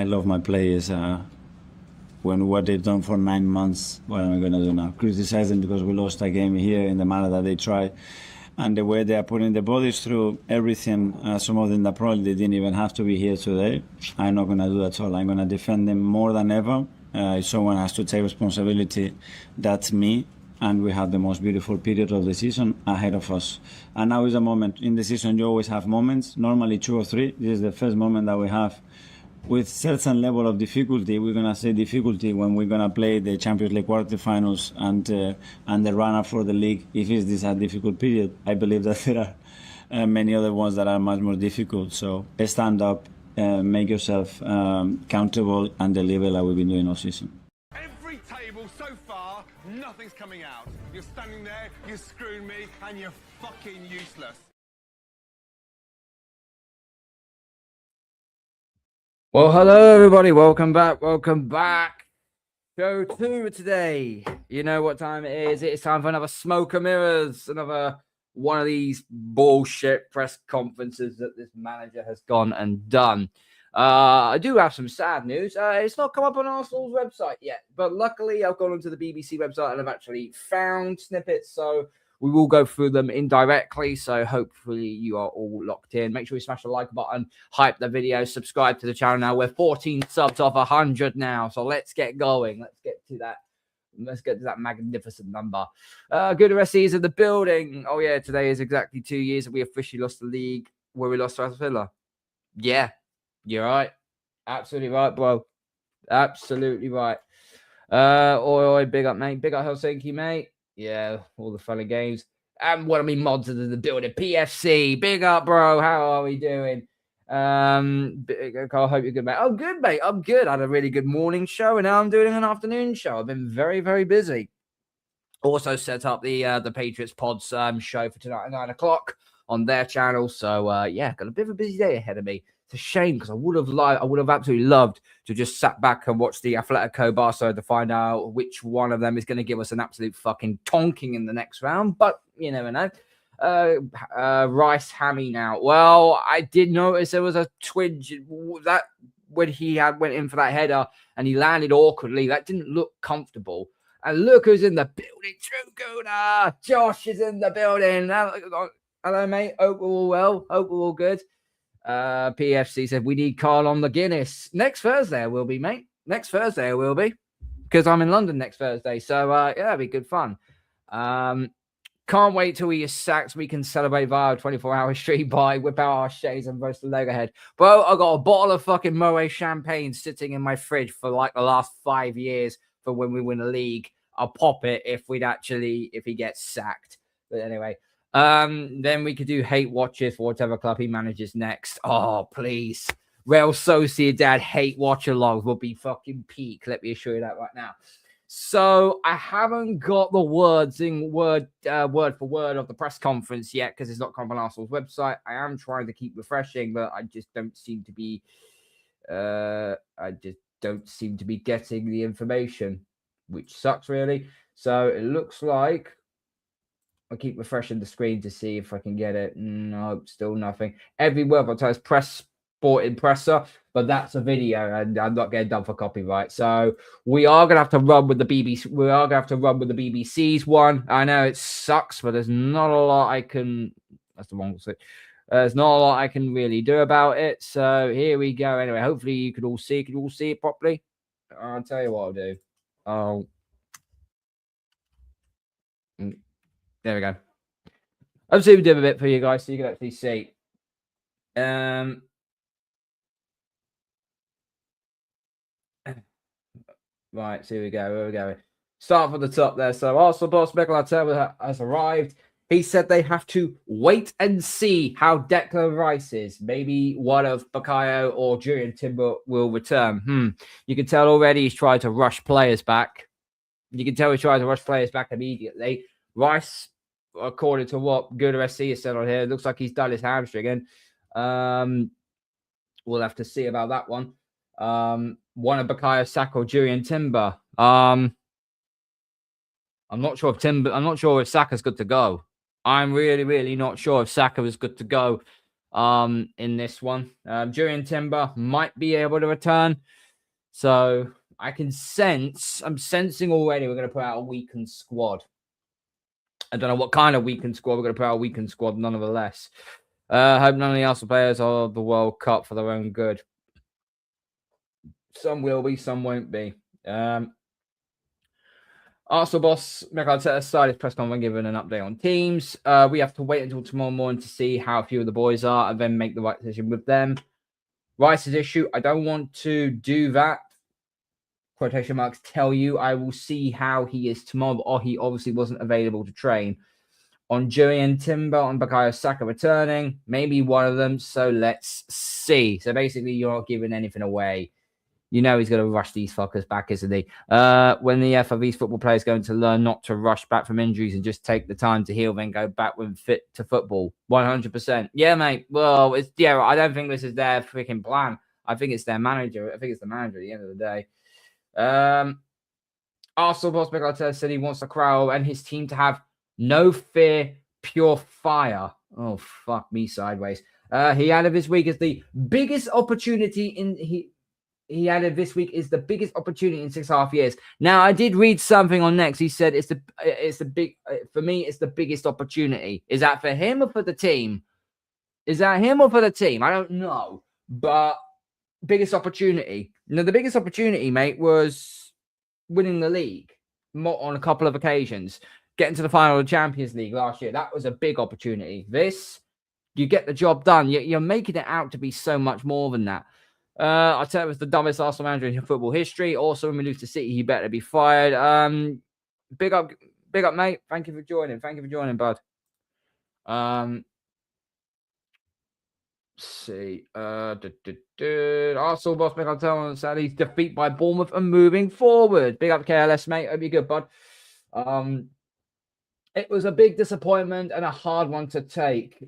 love my players. When what they've done for 9 months, what am I going to do now? Criticize them because we lost a game here in the manner that they try. And the way they are putting their bodies through everything, some of them that probably they didn't even have to be here today. I'm not going to do that at all. I'm going to defend them more than ever. If someone has to take responsibility, that's me. And we have the most beautiful period of the season ahead of us. And now is a moment. In the season, you always have moments, normally 2 or 3. This is the first moment that we have with certain level of difficulty. We're going to say difficulty when we're going to play the Champions League quarterfinals and the run-up for the league. If it's this a difficult period, I believe that there are many other ones that are much more difficult. So stand up, make yourself countable, and deliver like we've been doing all season. Every table so far, nothing's coming out. You're standing there, you're screwing me, and you're fucking useless. Well, hello everybody, welcome back. Show 2 today. You know what time it is. It's time for another Smoke and Mirrors, another one of these bullshit press conferences that this manager has gone and done. I do have some sad news. It's not come up on Arsenal's website yet, but luckily I've gone onto the BBC website and I've actually found snippets, so we will go through them indirectly, so hopefully you are all locked in. Make sure you smash the like button, hype the video, subscribe to the channel now. We're 14 subs off 100 now, so let's get going. Let's get to that magnificent number. GOONER SC is in the building. Oh yeah, today is exactly 2 years that we officially lost the league, where we lost to Aston Villa. Yeah, you're right. Absolutely right, bro. Absolutely right. Oi, big up, mate. Big up Helsinki, mate. Yeah, all the fun and games. And what I mean, mods in the building. PFC, big up, bro. How are we doing? I hope you're good, mate. I'm good, mate. I'm good. I had a really good morning show, and now I'm doing an afternoon show. I've been very, very busy. Also set up the Patriots Pods show for tonight at 9 o'clock on their channel. So yeah, got a bit of a busy day ahead of me. It's a shame because I would have absolutely loved to just sat back and watch the Atletico Barca to find out which one of them is going to give us an absolute fucking tonking in the next round. But you never know. Rice hammy now. Well, I did notice there was a twinge that when he went in for that header and he landed awkwardly. That didn't look comfortable. And look who's in the building. True GOONER. Josh is in the building. Hello, mate. Hope we're all well. Hope we're all good. PFC said we need Carl on the Guinness. Next Thursday I will be, mate. Next Thursday I will be, because I'm in London next Thursday. So yeah, it'll be good fun. Can't wait till he is sacked. We can celebrate via a 24-hour stream by whip out our shades and roast the leg ahead. Bro, I got a bottle of fucking Moet champagne sitting in my fridge for like the last 5 years for when we win a league. I'll pop it if he gets sacked. But anyway. Then we could do hate watches for whatever club he manages next. Oh, please. Real Sociedad hate watch alongs will be fucking peak. Let me assure you that right now. So I haven't got the word for word of the press conference yet because it's not come on Arsenal's website. I am trying to keep refreshing, but I just don't seem to be getting the information, which sucks really. So it looks like I keep refreshing the screen to see if I can get it. No, still nothing. Every word I tell is press sport impressor, but that's a video and I'm not getting done for copyright. So we are going to have to run with the BBC. We are going to have to run with the BBC's one. I know it sucks, but there's not a lot I can. That's the wrong thing. There's not a lot I can really do about it. So here we go. Anyway, hopefully you can all see. Can you all see it properly? I'll tell you what I'll do. There we go. I've zoomed in a bit for you guys so you can actually see. Right, so here we go. Where we going? Start from the top there. So Arsenal boss Mikel Arteta has arrived. He said they have to wait and see how Declan Rice is. Maybe one of Bukayo or Julian Timber will return. You can tell already he's trying to rush players back. You can tell he's trying to rush players back immediately. Rice, according to what GOONER SC has said on here, looks like he's done his hamstring. We'll have to see about that one. One of Bukayo Saka or Julian Timber. I'm not sure if Saka's good to go. I'm really, really not sure if Saka is good to go in this one. Julian Timber might be able to return. So I can sense, I'm sensing already we're going to put out a weakened squad. I don't know what kind of weakened squad. We're going to put out a weakened squad, nonetheless. Hope none of the Arsenal players are the World Cup for their own good. Some will be, some won't be. Arsenal boss Mikel Arteta started his press conference giving an update on teams. We have to wait until tomorrow morning to see how few of the boys are and then make the right decision with them. Rice's issue, I don't want to do that. Quotation marks, tell you I will see how he is tomorrow, or he obviously wasn't available to train. On Julian Timber, on Bukayo Saka returning, maybe one of them, so let's see. So basically, you're not giving anything away. You know he's going to rush these fuckers back, isn't he? When the FIV's football players going to learn not to rush back from injuries and just take the time to heal, then go back when fit to football. 100%. Yeah, mate. Well, I don't think this is their freaking plan. I think it's their manager. I think it's the manager at the end of the day. Arsenal boss Mikel Arteta said he wants the crowd and his team to have no fear, pure fire. Oh, fuck me sideways. He added this week as the biggest opportunity He added this week is the biggest opportunity in 6.5 years. Now, I did read something on Next. He said it's for me, it's the biggest opportunity. Is that for him or for the team? Is that him or for the team? I don't know. But biggest opportunity. Now, the biggest opportunity, mate, was winning the league on a couple of occasions. Getting to the final of the Champions League last year. That was a big opportunity. This, you get the job done. You're making it out to be so much more than that. I tell you, it was the dumbest Arsenal manager in football history. Also, when we lose to City, he better be fired. Big up, mate. Thank you for joining. Bud. Let's see. Arsenal boss Mikel Arteta said he's defeat by Bournemouth and moving forward. Big up KLS, mate. Hope you're good, bud. It was a big disappointment and a hard one to take,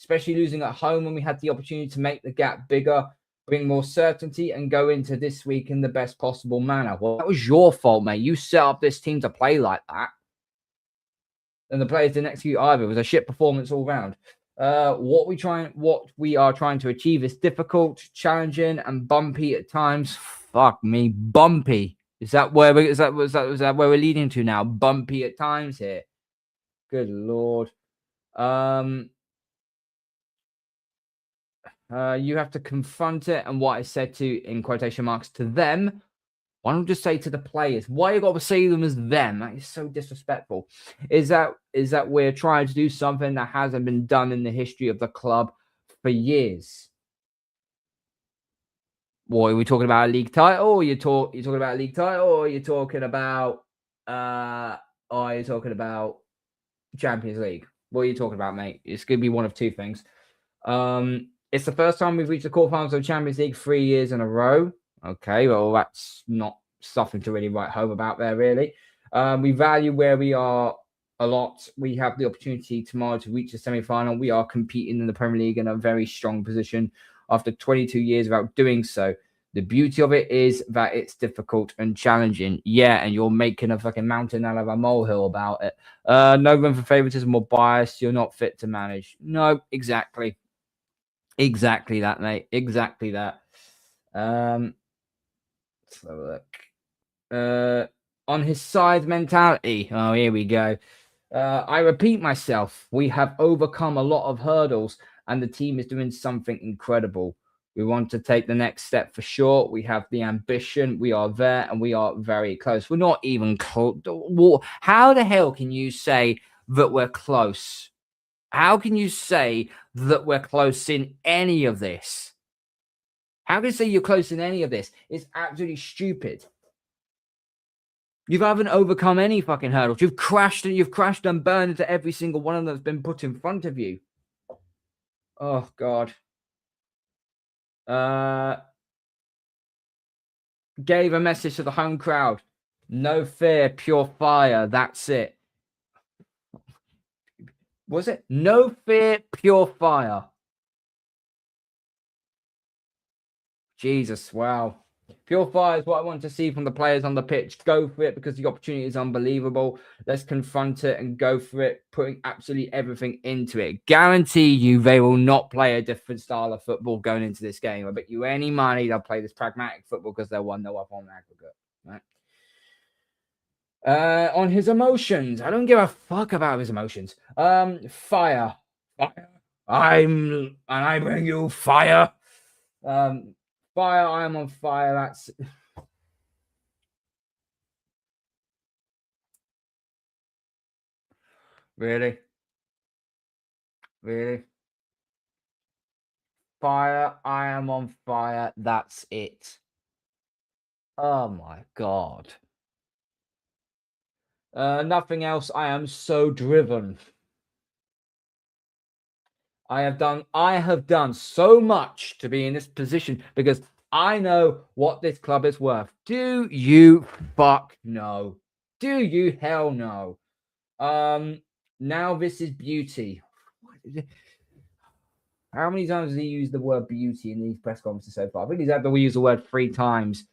especially losing at home when we had the opportunity to make the gap bigger, bring more certainty, and go into this week in the best possible manner. Well, that was your fault, mate. You set up this team to play like that. And the players didn't execute either. It was a shit performance all round. What we are trying to achieve is difficult, challenging, and bumpy at times. Fuck me, bumpy. Is that where we're leading to now? Bumpy at times here. Good Lord. You have to confront it, and what I said to, in quotation marks, to them, why don't just say to the players? Why you got to say them as them? That is so disrespectful. Is that we're trying to do something that hasn't been done in the history of the club for years? What are we talking about? A league title? Or you're talking about a league title, or you're talking about Champions League? What are you talking about, mate? It's going to be one of two things. It's the first time we've reached the quarterfinals of the Champions League 3 years in a row. Okay, well, that's not something to really write home about there, really. We value where we are a lot. We have the opportunity tomorrow to reach the semi-final. We are competing in the Premier League in a very strong position after 22 years without doing so. The beauty of it is that it's difficult and challenging. Yeah, and you're making a fucking mountain out of a molehill about it. No room for favoritism or bias. You're not fit to manage. No, exactly. Exactly that, mate. Exactly that. Let's have a look. On his side mentality. Oh, here we go. I repeat myself. We have overcome a lot of hurdles, and the team is doing something incredible. We want to take the next step for sure. We have the ambition. We are there, and we are very close. We're not even close. How the hell can you say that we're close? How can you say that we're close in any of this? How can you say you're close in any of this? It's absolutely stupid. You haven't overcome any fucking hurdles. You've crashed and burned into every single one of them that's been put in front of you. Oh, God. Gave a message to the home crowd. No fear, pure fire. That's it. Was it? No fear, pure fire. Jesus, wow. Pure fire is what I want to see from the players on the pitch. Go for it because the opportunity is unbelievable. Let's confront it and go for it, putting absolutely everything into it. Guarantee you they will not play a different style of football going into this game. I bet you any money they'll play this pragmatic football because they'll 1-0 up on aggregate. Right? On his emotions, I don't give a fuck about his emotions. Fire. I bring you fire. Fire, I am on fire. That's really fire. I am on fire. That's it. Oh my God. Nothing else. I am so driven. I have done so much to be in this position because I know what this club is worth. Do you fuck no? Do you hell no? Now this is beauty. How many times has he used the word beauty in these press conferences so far? I think he's had to use the word 3 times.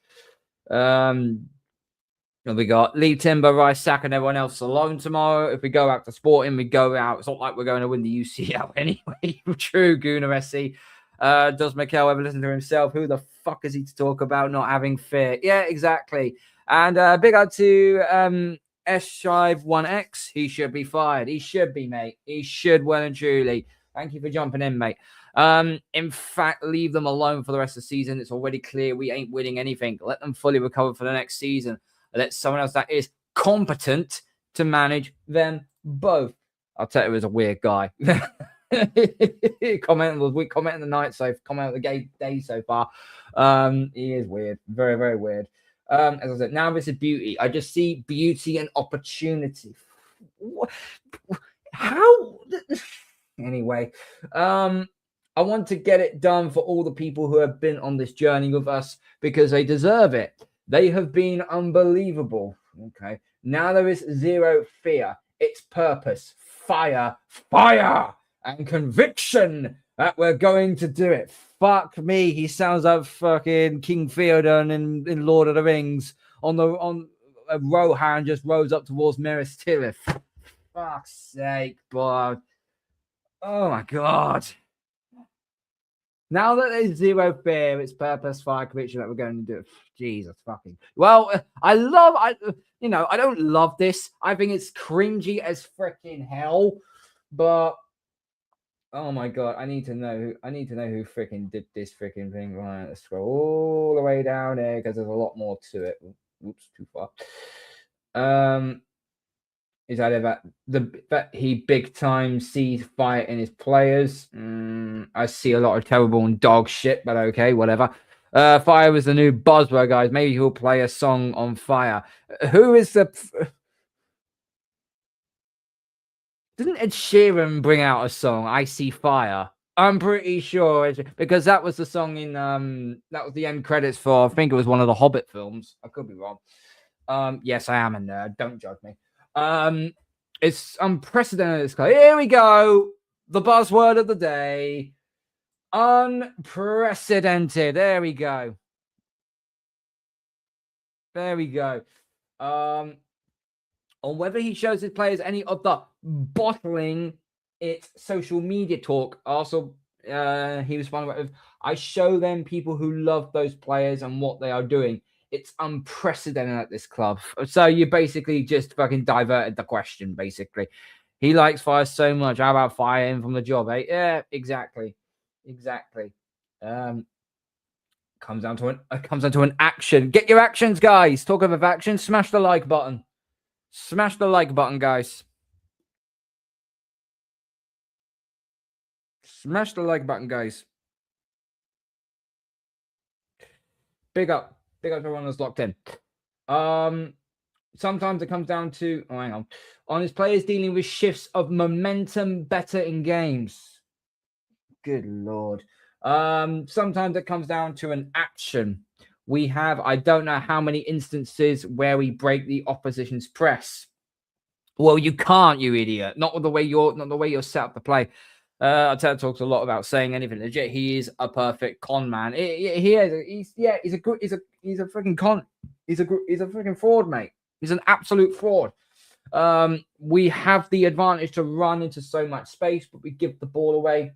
We got Lee Timber, Rice, Sack, and everyone else alone tomorrow. If we go out to Sporting, we go out. It's not like we're going to win the UCL anyway. True, Gooner SC. Does Mikel ever listen to himself? Who the fuck is he to talk about not having fear? Yeah, exactly. And big up to S51X. He should be fired. He should be, mate. He should, well and truly. Thank you for jumping in, mate. In fact, leave them alone for the rest of the season. It's already clear we ain't winning anything. Let them fully recover for the next season. Let someone else that is competent to manage them both. I'll tell you, he was a weird guy. Commenting the night so comment the day so far. He is weird, very, very weird. As I said, now this is beauty. I just see beauty and opportunity. How? Anyway, I want to get it done for all the people who have been on this journey with us because they deserve it. They have been unbelievable. Okay. Now there is zero fear. It's purpose, fire, and conviction that we're going to do it. Fuck me. He sounds like fucking King Theoden in Lord of the Rings on Rohan just rose up towards Minas Tirith. Fuck's sake, boy. Oh my God. Now that there's zero fear, it's purpose, fire, conviction that we're going to do it. Jesus fucking. Well, I don't love this. I think it's cringy as freaking hell. But oh my God, I need to know who freaking did this freaking thing. Right, let's scroll all the way down there because there's a lot more to it. Oops, too far. Is either that he big time sees fire in his players. I see a lot of terrible and dog shit, but okay, whatever. Fire was the new buzzword, guys. Maybe he'll play a song on fire. Who is the? Didn't Ed Sheeran bring out a song? I See Fire. I'm pretty sure because that was the song in that was the end credits for. I think it was one of the Hobbit films. I could be wrong. Yes, I am a nerd. Don't judge me. It's unprecedented. Here we go. The buzzword of the day. Unprecedented. There we go. On whether he shows his players any of the bottling it social media talk. Also, he responded with, I show them people who love those players and what they are doing. It's unprecedented at this club. So you basically just fucking diverted the question, basically. He likes fire so much. How about fire him from the job, eh? Yeah, exactly. Comes down to an action. Get your actions, guys. Talk of action. Smash the like button. Smash the like button, guys. Smash the like button, guys. Big up to everyone that's locked in. Sometimes it comes down to on his players dealing with shifts of momentum better in games. Good Lord. Sometimes it comes down to an action. We have, I don't know how many instances where we break the opposition's press. Well, you can't, you idiot. Not the way you're set up to play. Arteta talks a lot about saying anything legit. He is a perfect con man. He's a freaking con. He's a freaking fraud, mate. He's an absolute fraud. We have the advantage to run into so much space, but we give the ball away.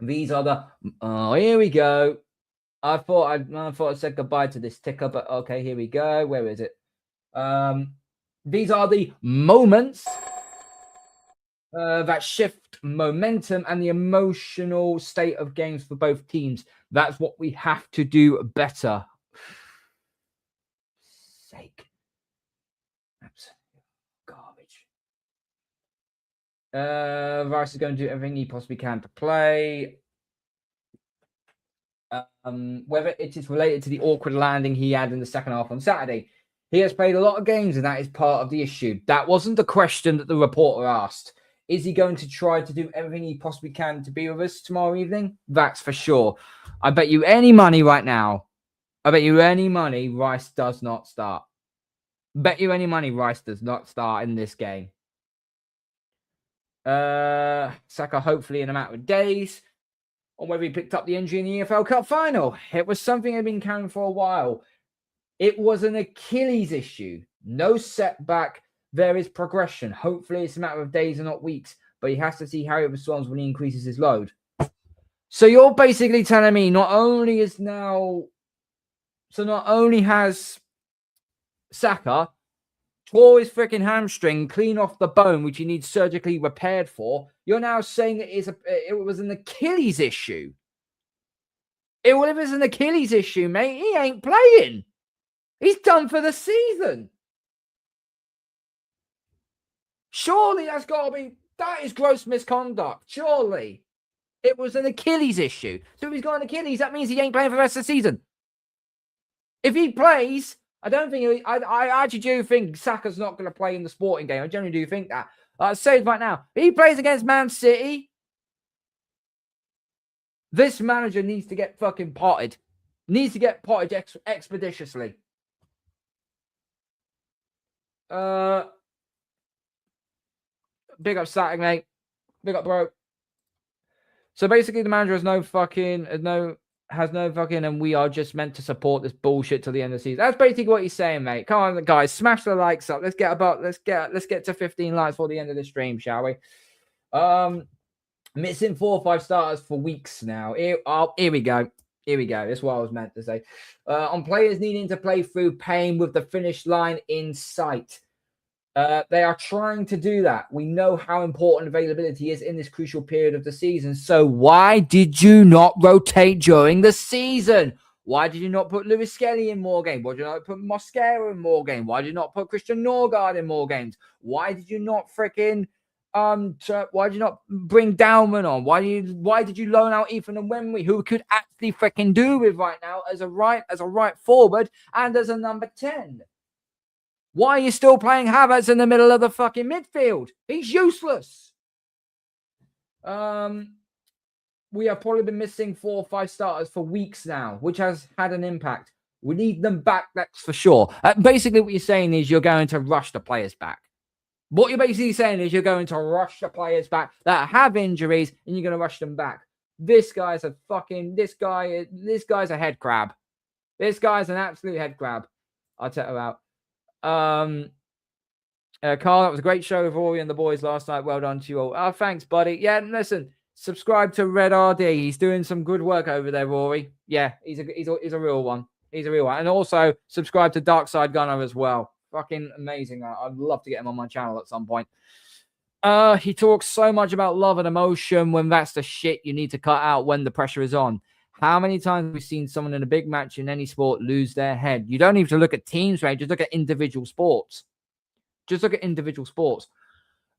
These are the here we go. I thought I said goodbye to this ticker, but okay, here we go. Where is it? These are the moments that shift momentum and the emotional state of games for both teams. That's what we have to do better. Sake. Absolute garbage. Rice is going to do everything he possibly can to play. Whether it is related to the awkward landing he had in the second half on Saturday. He has played a lot of games, and that is part of the issue. That wasn't the question that the reporter asked. Is he going to try to do everything he possibly can to be with us tomorrow evening? That's for sure. I bet you any money right now. I bet you any money Rice does not start. Bet you any money Rice does not start in this game. Saka hopefully in a matter of days. On whether he picked up the injury in the EFL Cup final. It was something he'd been carrying for a while. It was an Achilles issue. No setback. There is progression. Hopefully it's a matter of days and not weeks. But he has to see how he responds when he increases his load. So you're basically telling me not only has Saka tore his freaking hamstring clean off the bone, which he needs surgically repaired for. You're now saying that it was an Achilles issue. Well, if it's an Achilles issue, mate, he ain't playing. He's done for the season. Surely that is gross misconduct. Surely. It was an Achilles issue. So if he's got an Achilles, that means he ain't playing for the rest of the season. If he plays, I actually do think Saka's not going to play in the Sporting game. I generally do think that. I'll say it right now. If he plays against Man City, this manager needs to get fucking potted. Needs to get potted expeditiously. Big up Saturday, mate. Big up, bro. So basically, the manager has no fucking, and we are just meant to support this bullshit till the end of the season. That's basically what he's saying, mate. Come on, guys, smash the likes up. Let's get to 15 likes for the end of the stream, shall we? Missing 4 or 5 starters for weeks now. Here we go. That's what I was meant to say. On players needing to play through pain with the finish line in sight. They are trying to do that. We know how important availability is in this crucial period of the season. So why did you not rotate during the season? Why did you not put Lewis Skelly in more games? Why did you not put Mosquera in more games? Why did you not put Christian Norgard in more games? Why did you not freaking why did you not bring Dowman on? Why did you loan out Ethan and Wembley, who could actually freaking do with right now as a right forward and as a number 10? Why are you still playing Havertz in the middle of the fucking midfield? He's useless. We have probably been missing 4 or 5 starters for weeks now, which has had an impact. We need them back, that's for sure. Basically, what you're saying is you're going to rush the players back. What you're basically saying is you're going to rush the players back that have injuries, and you're going to rush them back. This guy's a head crab. This guy's an absolute head crab. I'll tell you about. Carl, that was a great show with Rory and the boys last night. Well done to you all. Oh, thanks, buddy. Yeah, listen, subscribe to Red RD. He's doing some good work over there, Rory. Yeah, he's a real one. He's a real one. And also subscribe to Darkside Gunner as well. Fucking amazing. I'd love to get him on my channel at some point. He talks so much about love and emotion when that's the shit you need to cut out when the pressure is on. How many times have we seen someone in a big match in any sport lose their head? You don't need to look at teams, right? Just look at individual sports.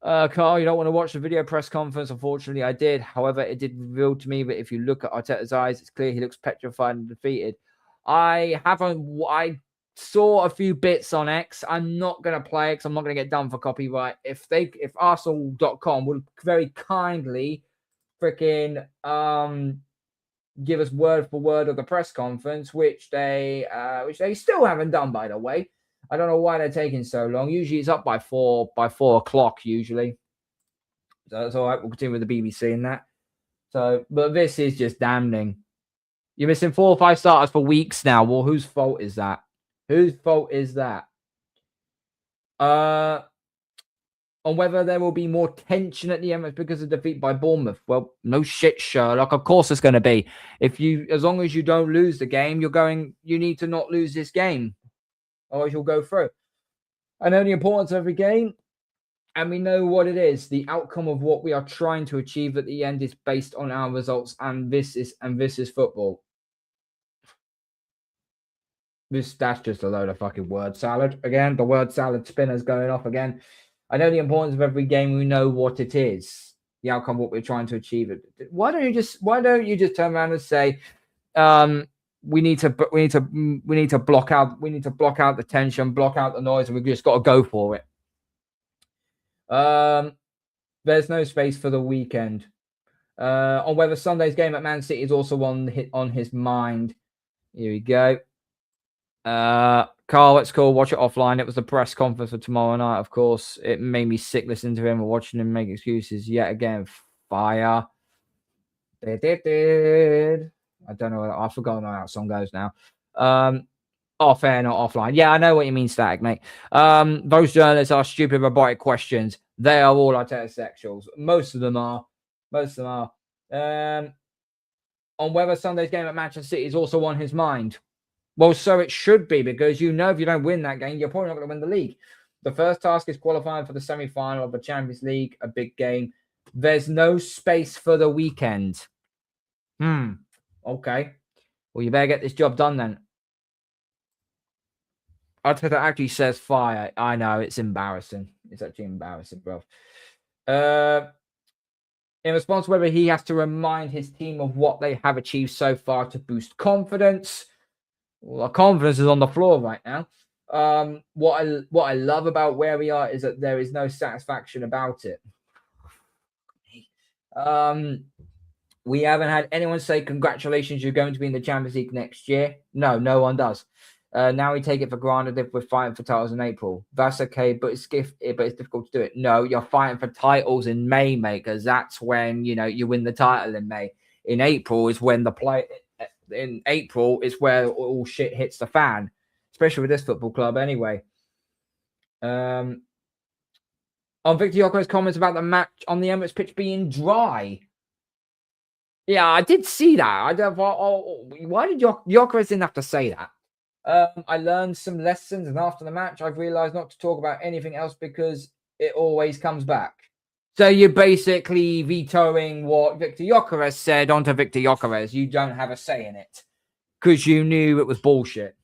Carl, you don't want to watch the video press conference. Unfortunately, I did. However, it did reveal to me that if you look at Arteta's eyes, it's clear he looks petrified and defeated. I saw a few bits on X. I'm not going to play it because I'm not going to get done for copyright. If Arsenal.com would very kindly freaking give us word for word of the press conference, which they still haven't done, by the way. I don't know why they're taking so long. Usually it's up by 4 o'clock usually. So that's all right. We'll continue with the BBC and that. So, but this is just damning. You're missing 4 or 5 starters for weeks now. Well, whose fault is that? Whose fault is that? On whether there will be more tension at the Emirates because of defeat by Bournemouth. Well, no shit, Sherlock. Of course it's going to be. As long as you don't lose the game, you need to not lose this game, or you'll go through. I know the importance of every game, and we know what it is. The outcome of what we are trying to achieve at the end is based on our results, and this is football. That's just a load of fucking word salad. Again, the word salad spinner's going off again. I know the importance of every game. We know what it is. The outcome, what we're trying to achieve. Why don't you just turn around and say, we need to block out the tension, block out the noise, and we've just got to go for it. There's no space for the weekend. On whether Sunday's game at Man City is also on his mind. Here we go. Carl, it's cool. Watch it offline. It was the press conference for tomorrow night, of course. It made me sick listening to him and watching him make excuses yet again. Fire. I don't know. I've forgotten how that song goes now. Off air, not offline. Yeah, I know what you mean, Static, mate. Those journalists are stupid, robotic questions. They are all heterosexuals. Most of them are. On whether Sunday's game at Manchester City is also on his mind. Well, so it should be, because if you don't win that game, you're probably not going to win the league. The first task is qualifying for the semi-final of the Champions League, a big game. There's no space for the weekend. Okay. Well, you better get this job done then. Arteta actually says fire. I know, it's embarrassing. It's actually embarrassing, bro. In response to whether he has to remind his team of what they have achieved so far to boost confidence. Well, our confidence is on the floor right now. What I love about where we are is that there is no satisfaction about it. We haven't had anyone say congratulations, you're going to be in the Champions League next year. No one does. Now we take it for granted if we're fighting for titles in April. That's okay, but it's difficult to do it. No, you're fighting for titles in May, mate, because that's when you win the title in May. In April is when in April is where all shit hits the fan, especially with this football club anyway. On Victor Yoko's comments about the match on the Emirates pitch being dry. Yeah, I did see that. Why did Yokeres didn't have to say that? I learned some lessons, and after the match, I've realised not to talk about anything else because it always comes back. So you're basically vetoing what Victor Yokeres said onto Victor Yokeres. You don't have a say in it because you knew it was bullshit.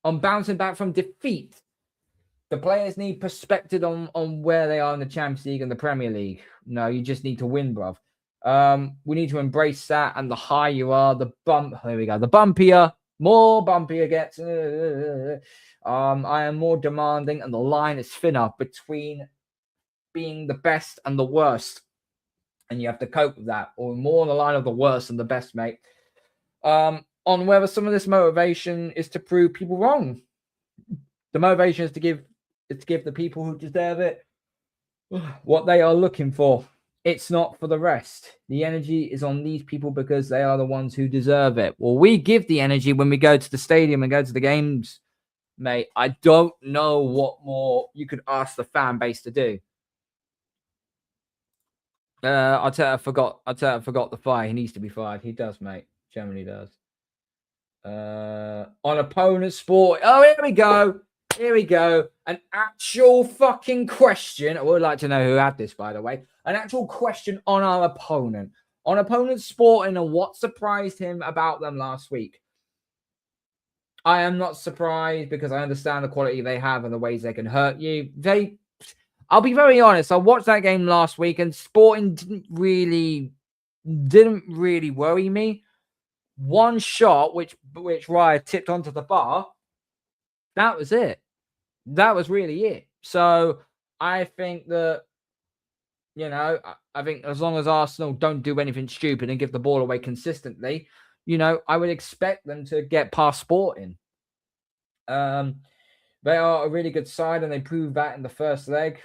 On bouncing back from defeat, the players need perspective on where they are in the Champions League and the Premier League. No, you just need to win, bruv. We need to embrace that, and the higher you are, the bumpier, more bumpier gets. I am more demanding, and the line is thinner between being the best and the worst, and you have to cope with that, or more on the line of the worst and the best, mate. On whether some of this motivation is to prove people wrong. The motivation is to give the people who deserve it what they are looking for. It's not for the rest. The energy is on these people because they are the ones who deserve it. Well, we give the energy when we go to the stadium and go to the games, mate. I don't know what more you could ask the fan base to do. I forgot the fire. He needs to be fired. He does, mate. Generally does. On opponent sport. Oh, here we go. An actual fucking question. I would like to know who had this, by the way. An actual question on our opponent. On opponent sporting and what surprised him about them last week. I am not surprised because I understand the quality they have and the ways they can hurt you. I'll be very honest. I watched that game last week and Sporting didn't really worry me. One shot, which Raya tipped onto the bar, that was it. That was really it. So I think that, I think as long as Arsenal don't do anything stupid and give the ball away consistently, I would expect them to get past Sporting. They are a really good side, and they proved that in the first leg.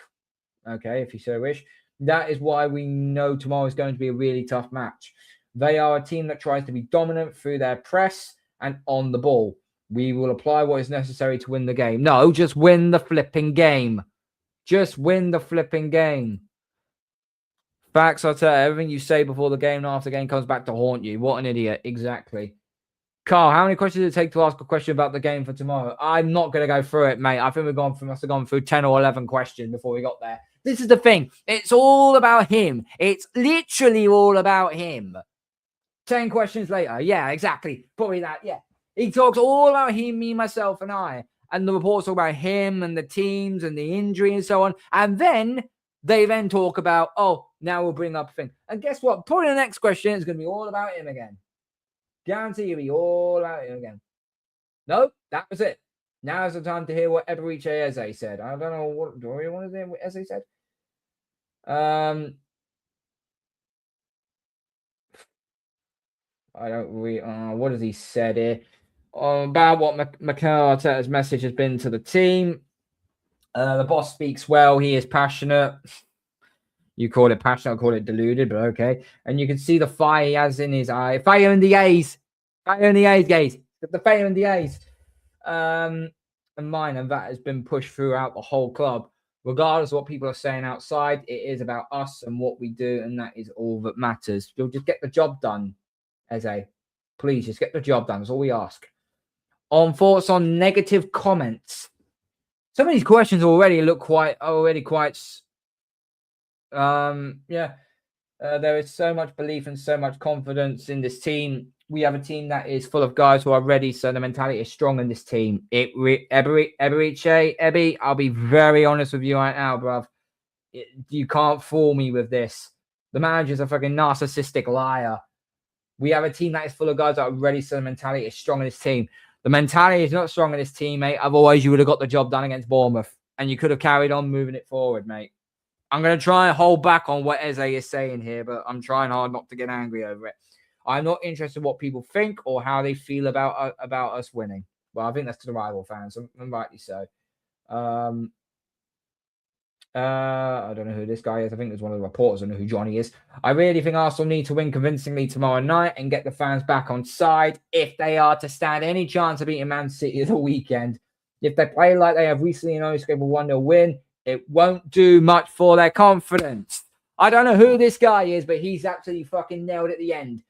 Okay, if you so wish. That is why we know tomorrow is going to be a really tough match. They are a team that tries to be dominant through their press and on the ball. We will apply what is necessary to win the game. No, just win the flipping game. Just win the flipping game. Facts, I'll tell you, everything you say before the game and after the game comes back to haunt you. What an idiot. Exactly. Carl, how many questions does it take to ask a question about the game for tomorrow? I'm not going to go through it, mate. I think must have gone through 10 or 11 questions before we got there. This is the thing. It's all about him. It's literally all about him. 10 questions later. Yeah, exactly. Probably that. Yeah. He talks all about him, me, myself, and I. And the reports talk about him and the teams and the injury and so on. And then they then talk about, oh, now we'll bring up a thing. And guess what? Probably the next question is going to be all about him again. Guarantee you'll be all about him again. No, that was it. Now's the time to hear what Eberiche Eze said. I don't know what do you want to hear what Eze said. I don't really. What has he said here? About what Mikel Arteta's message has been to the team. The boss speaks well. He is passionate. You call it passionate, I call it deluded, but okay. And you can see the fire he has in his eye. Fire in the A's. Fire in the A's, guys. The fire in the A's. And mine, and that has been pushed throughout the whole club. Regardless of what people are saying outside, it is about us and what we do, and that is all that matters. You'll just get the job done, Eze. Please, just get the job done. That's all we ask. On thoughts on negative comments. Some of these questions already look quite. There is so much belief and so much confidence in this team. We have a team that is full of guys who are ready, so the mentality is strong in this team. Ebby, I'll be very honest with you right now, bruv. You can't fool me with this. The manager's a fucking narcissistic liar. We have a team that is full of guys that are ready, so the mentality is strong in this team. The mentality is not strong in this team, mate. Otherwise, you would have got the job done against Bournemouth, and you could have carried on moving it forward, mate. I'm going to try and hold back on what Eze is saying here, but I'm trying hard not to get angry over it. I'm not interested in what people think or how they feel about us winning. Well, I think that's to the rival fans, and rightly so. I don't know who this guy is. I think it's one of the reporters. I don't know who Johnny is. I really think Arsenal need to win convincingly tomorrow night and get the fans back on side if they are to stand any chance of beating Man City the weekend. If they play like they have recently and only scored a 1-0 win, it won't do much for their confidence. I don't know who this guy is, but he's actually fucking nailed at the end.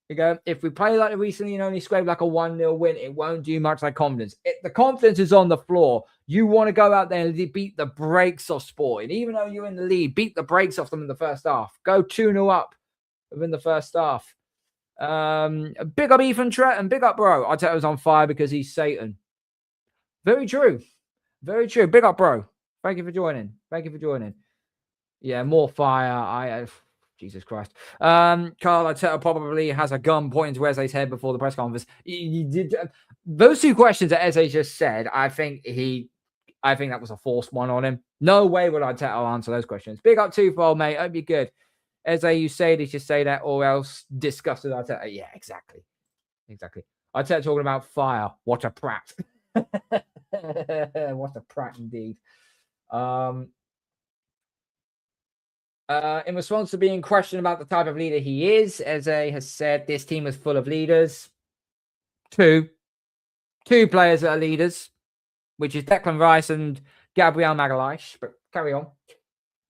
You go, if we play like recently and only scrape like a 1-0 win, it won't do much like confidence. The confidence is on the floor. You want to go out there and beat the brakes off Sporting. Even though you're in the lead, beat the brakes off them in the first half. Go 2-0 up within the first half. Big up Ethan Trent and big up bro. Arteta was on fire because he's Satan. Very true. Very true. Big up bro. Thank you for joining. Yeah, more fire. Jesus Christ. Carl Arteta probably has a gun pointing to Eze's head before the press conference. Those two questions that Eze just said, I think that was a forced one on him. No way would Arteta answer those questions. Big up twofold, mate. Hope you're good. Eze, you say this, you say that, or else disgusted Arteta. Yeah, exactly. Arteta talking about fire. What a prat. What a prat indeed. In response to being questioned about the type of leader he is, Eze has said this team is full of leaders. Two players that are leaders, which is Declan Rice and Gabriel Magalhaes. But carry on.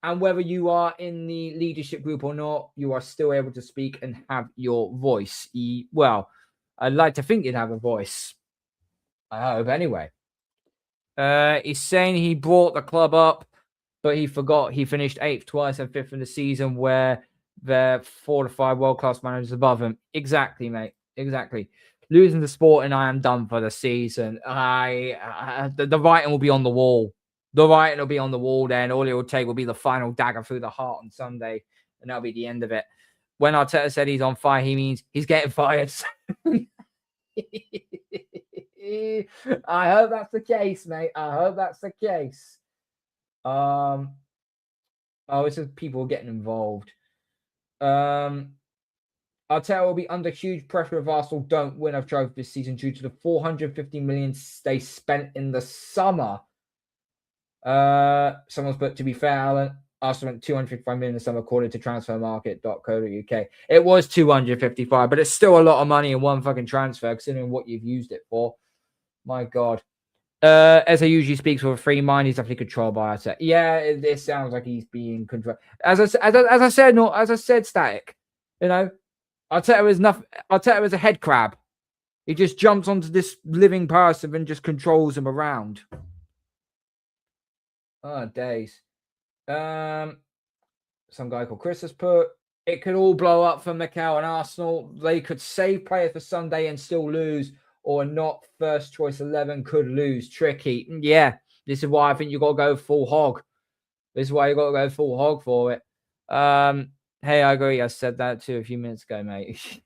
And whether you are in the leadership group or not, you are still able to speak and have your voice. Well, I'd like to think you'd have a voice. I hope anyway. He's saying he brought the club up, but he forgot he finished 8th twice and 5th in the season where there are 4 to 5 world-class managers above him. Exactly, mate. Exactly. Losing the sport and I am done for the season. The writing will be on the wall. The writing will be on the wall there, and all it will take will be the final dagger through the heart on Sunday, and that'll be the end of it. When Arteta said he's on fire, he means he's getting fired. I hope that's the case, mate. I hope that's the case. It's just people getting involved. Arteta will be under huge pressure if Arsenal don't win a trophy this season due to the 450 million they spent in the summer. Someone's put, to be fair, Alan, Arsenal spent 255 million this summer, according to transfermarket.co.uk. It was 255, but it's still a lot of money in one fucking transfer, considering what you've used it for. My God. As he usually speaks with a free mind, he's definitely controlled by Arteta. Yeah, it sounds like he's being controlled. As I said, Static. You know, Arteta is nothing. Arteta is a head crab. He just jumps onto this living person and just controls him around. Oh, days. Some guy called Chris has put, it could all blow up for Mikel and Arsenal. They could save players for Sunday and still lose, or not first choice 11 could lose. Tricky. Yeah, this is why I think you got to go full hog. This is why you got to go full hog for it. Hey, I agree. I said that too a few minutes ago, mate.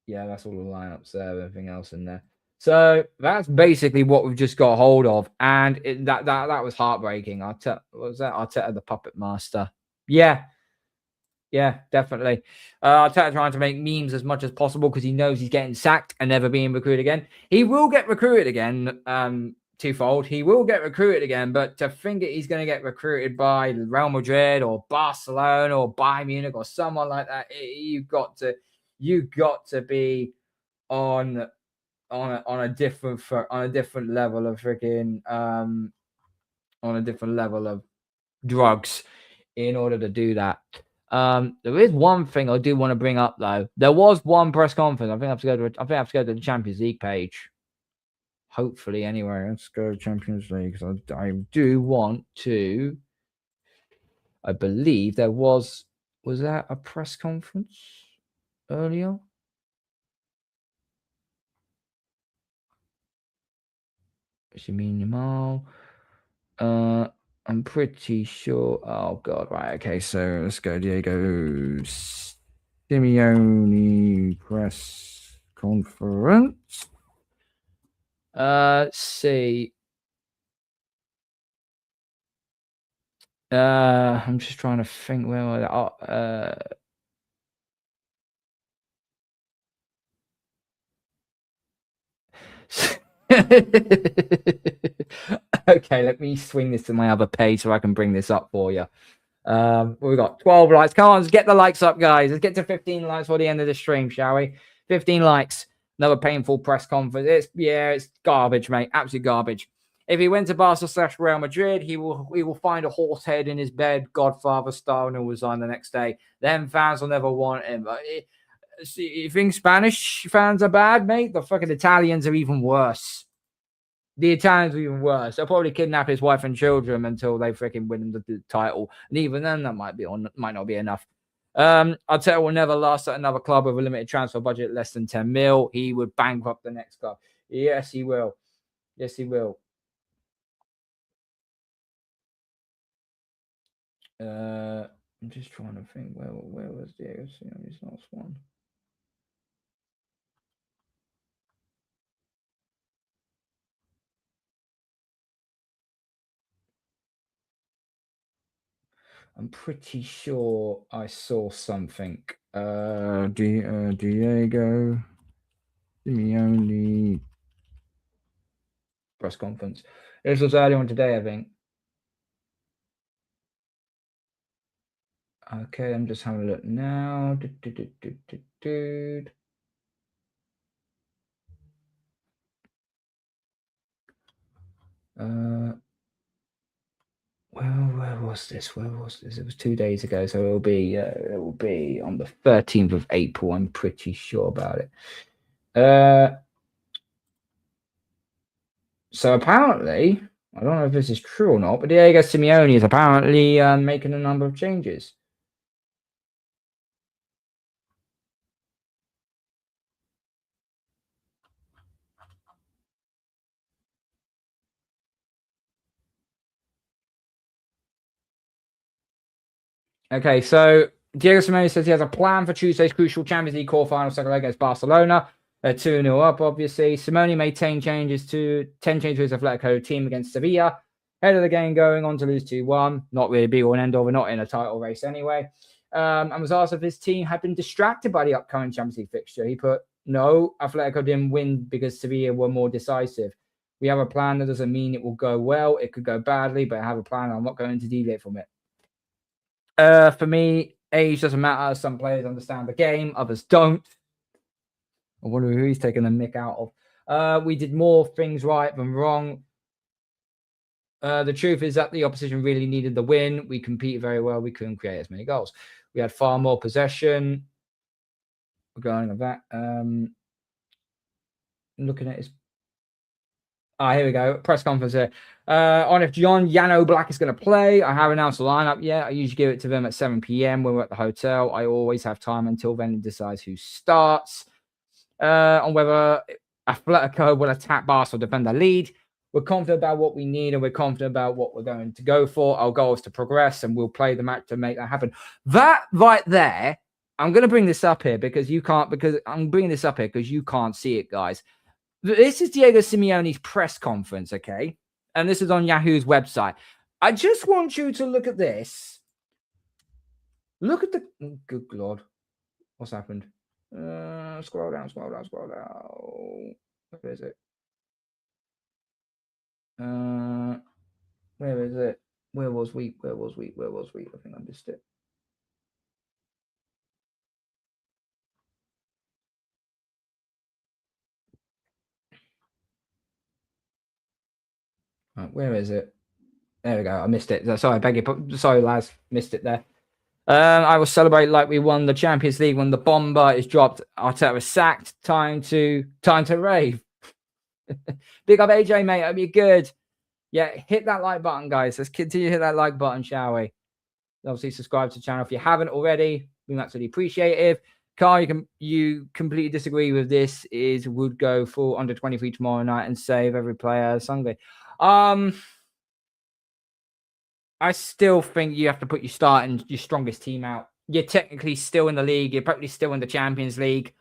Yeah, that's all the lineups there. Everything else in there. So that's basically what we've just got hold of, and that was heartbreaking. What was that? Arteta, the puppet master. Yeah, definitely. Arteta trying to make memes as much as possible because he knows he's getting sacked and never being recruited again. He will get recruited again. Twofold. He will get recruited again, but to think that he's going to get recruited by Real Madrid or Barcelona or Bayern Munich or someone like that, you've got to be on a different level of freaking on a different level of drugs in order to do that. There is one thing I do want to bring up though. There was one press conference. I think I have to go to the Champions League page. Hopefully, anyway, let's go to Champions League because I do want to. I believe there was that a press conference earlier? Lamine Yamal. I'm pretty sure. Oh God, right? Okay, so let's go. Diego Simeone press conference. Let's see. I'm just trying to think where. Okay, let me swing this to my other page so I can bring this up for you. We've got 12 likes. Come on, let's get the likes up, guys. Let's get to 15 likes for the end of the stream, shall we? 15 likes. Another painful press conference. It's garbage, mate. Absolute garbage. If he went to Barca/Real Madrid, he will find a horse head in his bed, Godfather style, and he'll resign the next day. Then fans will never want him. You think Spanish fans are bad, mate? The fucking Italians are even worse. The Italians are even worse. They'll probably kidnap his wife and children until they freaking win the title. And even then, that might not be enough. Arteta will never last at another club with a limited transfer budget less than 10 mil. He would bankrupt the next club. Yes, he will. Yes, he will. I'm just trying to think where was Diego Simeone's last one? I'm pretty sure I saw something. Diego Simeone press conference. This was early on today, I think. Okay, I'm just having a look now. Where was this? It was 2 days ago, so it will be on the 13th of April. I'm pretty sure about it. So apparently, I don't know if this is true or not, but Diego Simeone is apparently making a number of changes. Okay, so Diego Simeone says he has a plan for Tuesday's crucial Champions League quarterfinal second leg against Barcelona. They're 2-0 up, obviously. Simeone made 10 changes to his Atletico team against Sevilla. Head of the game going on to lose 2-1. Not really be all and end all. We're not in a title race anyway. And was asked if his team had been distracted by the upcoming Champions League fixture. He put, no, Atletico didn't win because Sevilla were more decisive. We have a plan. That doesn't mean it will go well. It could go badly, but I have a plan. I'm not going to deviate from it. For me, age doesn't matter. Some players understand the game, others don't. I wonder who he's taking the mick out of. We did more things right than wrong. The truth is that the opposition really needed the win. We competed very well. We couldn't create as many goals. We had far more possession. We're going of that. Looking at his. Here we go. Press conference here. On if John Yano Black is going to play. I haven't announced the lineup yet. I usually give it to them at 7 p.m. when we're at the hotel. I always have time until then to decide who starts. On whether Atletico will attack Barca or defend their lead. We're confident about what we need and we're confident about what we're going to go for. Our goal is to progress and we'll play the match to make that happen. That right there, I'm going to bring this up here because you can't see it, guys. This is Diego Simeone's press conference, okay? And this is on Yahoo's website. I just want you to look at this. Look at the... Good Lord. What's happened? Scroll down. Where is it? Where is it? Where was we? I think I missed it. Where is it? There we go. I missed it. Sorry, sorry, lads. Missed it there. I will celebrate like we won the Champions League when the bomber is dropped. Arteta is sacked. Time to rave. Big up AJ, mate. Hope you're good. Yeah, hit that like button, guys. Let's continue to hit that like button, shall we? Obviously, subscribe to the channel if you haven't already. We absolutely appreciate it. Carl, you completely disagree with this. Would go for under 23 tomorrow night and save every player Sunday. I still think you have to put your strongest team out. You're technically still in the league. You're probably still in the Champions League.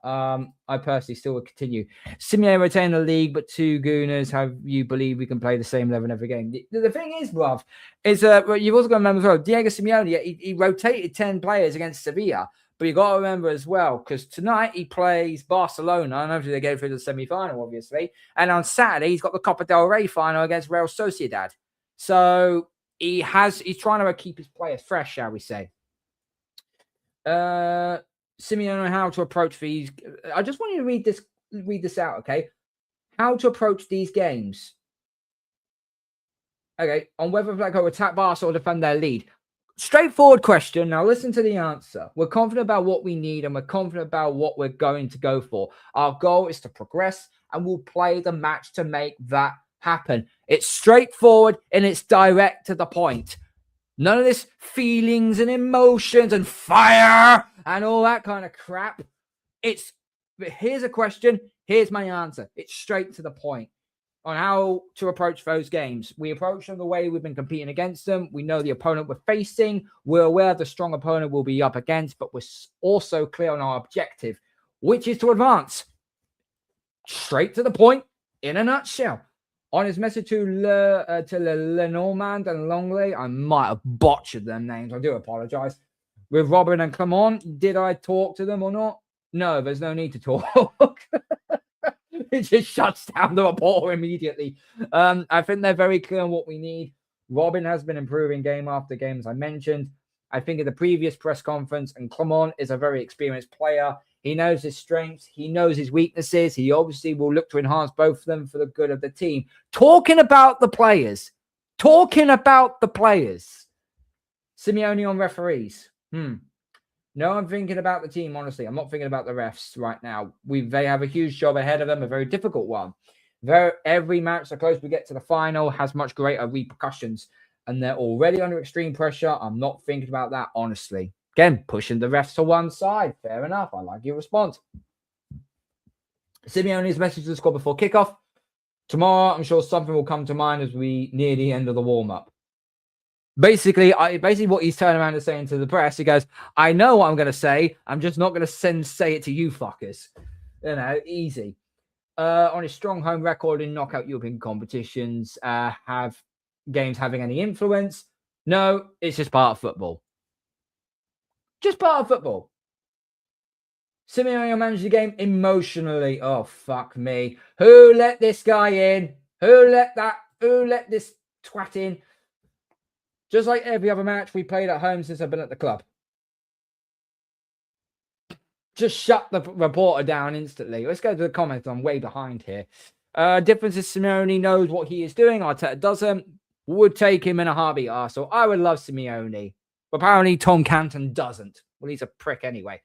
I personally still would continue. Simeone retain the league, but 2 Gooners. Have you believe we can play the same 11 every game? The thing is, bruv, is you've also got to remember as well, Diego Simeone, he rotated 10 players against Sevilla, but you got to remember as well, because tonight he plays Barcelona, and hopefully they go through the semi-final, obviously, and on Saturday he's got the Copa del Rey final against Real Sociedad. So he's trying to keep his players fresh, shall we say. Simeone on how to approach these. I just want you to read this out, okay? How to approach these games. Okay, on whether Atletico attack Barca or defend their lead. Straightforward question. Now listen to the answer. We're confident about what we need and we're confident about what we're going to go for. Our goal is to progress and we'll play the match to make that happen. It's straightforward and it's direct to the point. None of this feelings and emotions and fire and all that kind of crap. Here's a question. Here's my answer. It's straight to the point on how to approach those games. We approach them the way we've been competing against them. We know the opponent we're facing. We're aware the strong opponent we'll be up against, but we're also clear on our objective, which is to advance. Straight to the point, in a nutshell. On his message to Lenormand and Longley, I might have botched their names. I do apologize. With Robin and Clement, did I talk to them or not? No, there's no need to talk. It just shuts down the reporter immediately. I think they're very clear on what we need. Robin has been improving game after game, as I mentioned. I think in the previous press conference, and Clement is a very experienced player. He knows his strengths. He knows his weaknesses. He obviously will look to enhance both of them for the good of the team. Talking about the players. Simeone on referees. No, I'm thinking about the team, honestly. I'm not thinking about the refs right now. They have a huge job ahead of them, a very difficult one. Every match, the closer we get to the final, has much greater repercussions. And they're already under extreme pressure. I'm not thinking about that, honestly. Again, pushing the refs to one side. Fair enough. I like your response. Simeone's message to the squad before kickoff. Tomorrow, I'm sure something will come to mind as we near the end of the warm-up. Basically what he's turning around and saying to the press, he goes, I know what I'm going to say. I'm just not going to say it to you fuckers. You know, easy. On his strong home record in knockout European competitions, have games having any influence? No, it's just part of football. Just part of football. Simeone will manage the game emotionally. Oh, fuck me. Who let this guy in? Who let this twat in? Just like every other match we played at home since I've been at the club. Just shut the reporter down instantly. Let's go to the comments. I'm way behind here. Difference is Simeone knows what he is doing. Arteta doesn't. Would take him in a heartbeat, Arsenal. I would love Simeone. But apparently Tom Canton doesn't. Well, he's a prick anyway.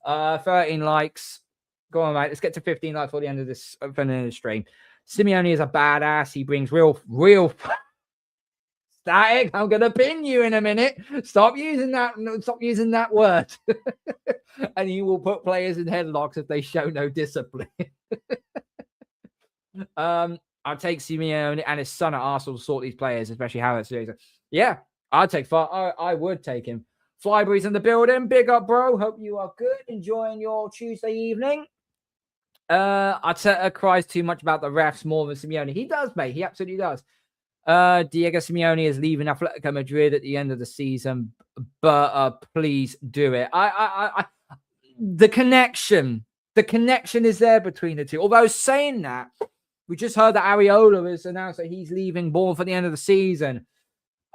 13 likes. Go on, mate. Let's get to 15 likes for the end of this stream. Simeone is a badass. He brings real static. I'm gonna pin you in a minute. Stop using that word. And he will put players in headlocks if they show no discipline. I'll take Simeone and his son at Arsenal to sort these players, especially Havertz. Yeah, I'd take I would take him. Flybury's in the building. Big up, bro. Hope you are good. Enjoying your Tuesday evening. Arteta cries too much about the refs more than Simeone. He does, mate. He absolutely does. Diego Simeone is leaving Atletico Madrid at the end of the season, but please do it. The connection is there between the two. Although saying that, we just heard that Areola has announced that he's leaving Bournemouth for the end of the season.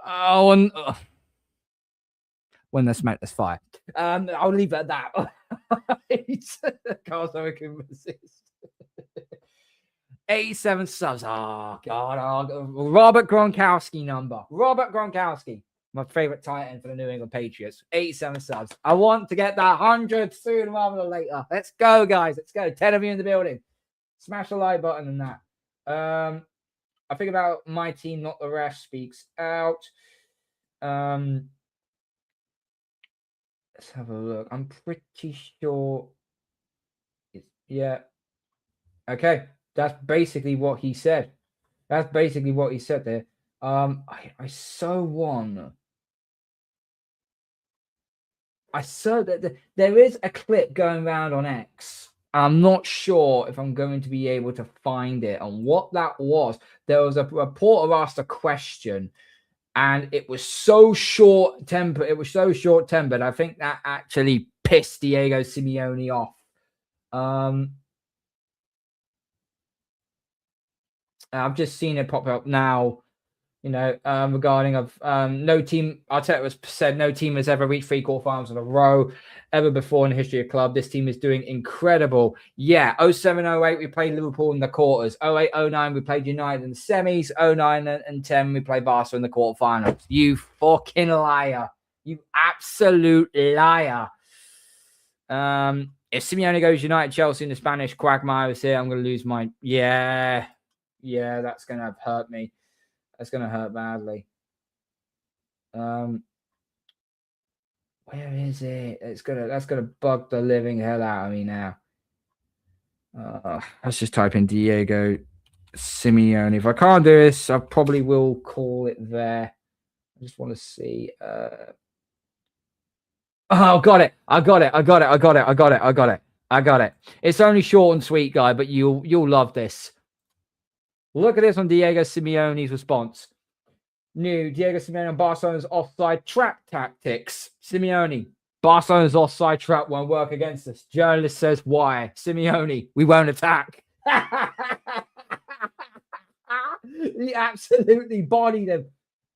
Oh, and when there's smoke, there's fire. I'll leave it at that. Carl's no can resist. 87 subs. Oh, God. Robert Gronkowski number. Robert Gronkowski. My favorite tight end for the New England Patriots. 87 subs. I want to get that 100 sooner rather than later. Let's go, guys. Let's go. 10 of you in the building. Smash the like button and that. I think about my team, not the ref, speaks out. Let's have a look. I'm pretty sure. Yeah. Okay. That's basically what he said. That's basically what he said there. I saw one. I saw that there is a clip going around on X. I'm not sure if I'm going to be able to find it. And what that was, there was a reporter asked a question, and it was so short-tempered. It was so short-tempered. I think that actually pissed Diego Simeone off. I've just seen it pop up now. You know, regarding no team, Arteta has said no team has ever reached 3 quarterfinals in a row ever before in the history of the club. This team is doing incredible. Yeah, 07-08 we played Liverpool in the quarters. 08-09 we played United in the semis. 09 and 10 we played Barca in the quarterfinals. You fucking liar. You absolute liar. If Simeone goes United, Chelsea in the Spanish quagmire is here, I'm going to lose my... Yeah, that's going to hurt me. That's going to hurt badly. Where is it? That's gonna bug the living hell out of me now. Let's just type in Diego Simeone. If I can't do this, I probably will call it there. I just want to see. Oh, got it. I got it. It's only short and sweet, guy, but you'll love this. Look at this on Diego Simeone's response. New Diego Simeone on Barcelona's offside trap tactics. Simeone, Barcelona's offside trap won't work against us. Journalist says why. Simeone, we won't attack. He absolutely bodied him.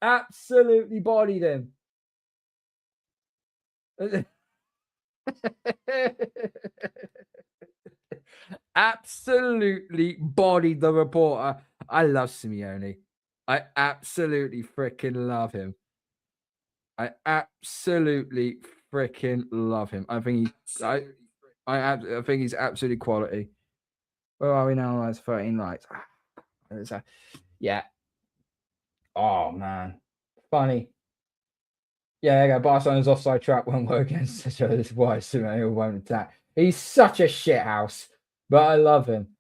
Absolutely bodied him. Absolutely bodied the reporter. I love Simeone. I absolutely freaking love him. I absolutely freaking love him. I think he's absolutely quality. Where are we now? That's 13 likes. Yeah. Oh man, funny. Yeah, there you go. Barcelona's offside trap won't work against each other. This is why Simeone won't attack. He's such a shithouse, but I love him.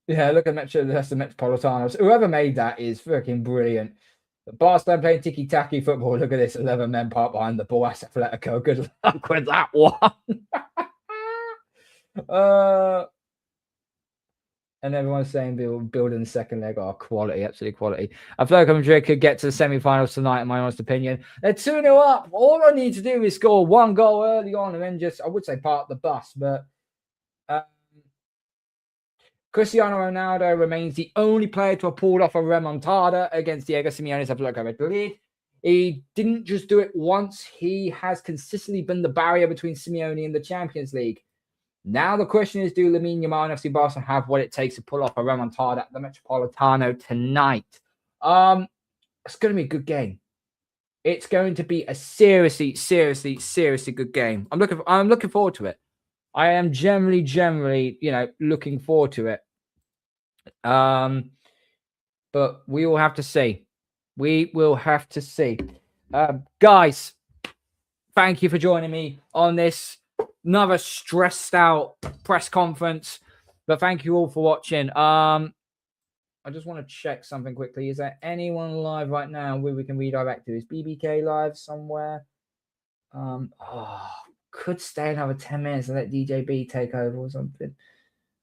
Yeah, look at that's the Metropolitanos. Whoever made that is freaking brilliant. Barcelona playing tiki-taki football. Look at this. 11 men parked behind the ball. That's Atletico. Good luck with that one. And everyone's saying building the second leg. Oh, quality. Absolutely quality. I feel like Madrid could get to the semi-finals tonight, in my honest opinion. They're 2-0 up. All I need to do is score one goal early on and then just, I would say, park the bus. But Cristiano Ronaldo remains the only player to have pulled off a remontada against Diego Simeone's Atletico Madrid. He didn't just do it once. He has consistently been the barrier between Simeone and the Champions League. Now the question is, do Lamine Yamal and FC Barcelona have what it takes to pull off a remontada at the Metropolitano tonight? It's going to be a good game. It's going to be a seriously good game. I'm looking forward to it. I am generally, looking forward to it. But we will have to see. Guys, thank you for joining me on this another stressed out press conference. But thank you all for watching. I just want to check something quickly. Is there anyone live right now where we can redirect to? Is BBK live somewhere? Could stay another 10 minutes and let DJB take over or something.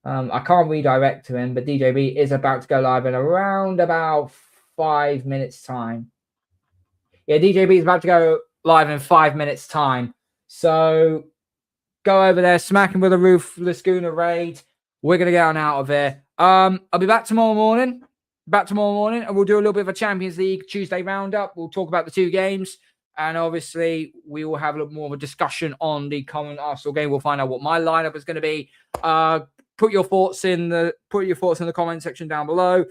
I can't redirect to him, but DJB is about to go live in around about 5 minutes time. Yeah, DJB is about to go live in 5 minutes time. So go over there, smack him with a Ruthless Gooner raid. We're going to get on out of here. I'll be back tomorrow morning. And we'll do a little bit of a Champions League Tuesday roundup. We'll talk about the 2 games. And obviously, we will have a little more of a discussion on the common Arsenal game. We'll find out what my lineup is going to be. Put your thoughts in the comment section down below.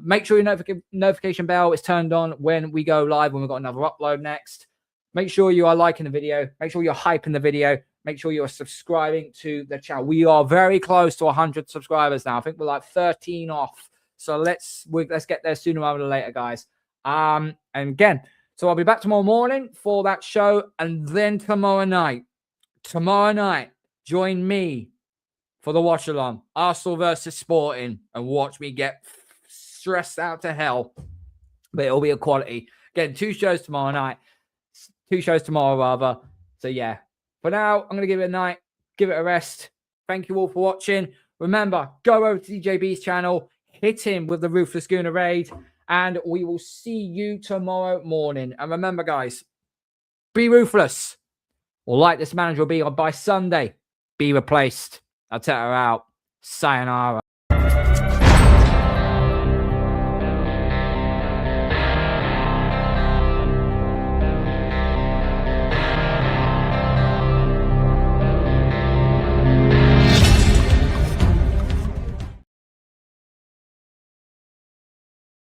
Make sure your notification bell is turned on when we go live, when we've got another upload next. Make sure you are liking the video. Make sure you're hyping the video. Make sure you're subscribing to the channel. We are very close to 100 subscribers now. I think we're like 13 off. So let's get there sooner rather than later, guys. And again, so I'll be back tomorrow morning for that show. And then tomorrow night, join me for the watch along. Arsenal versus Sporting. And watch me get stressed out to hell. But it'll be a quality. Again, 2 shows tomorrow night. 2 shows tomorrow, rather. So yeah. For now, I'm going to give it a night. Give it a rest. Thank you all for watching. Remember, go over to DJB's channel. Hit him with the Ruthless Gooner raid. And we will see you tomorrow morning. And remember, guys, be ruthless. Or like this manager will be by Sunday, be replaced. I'll tell her out. Sayonara.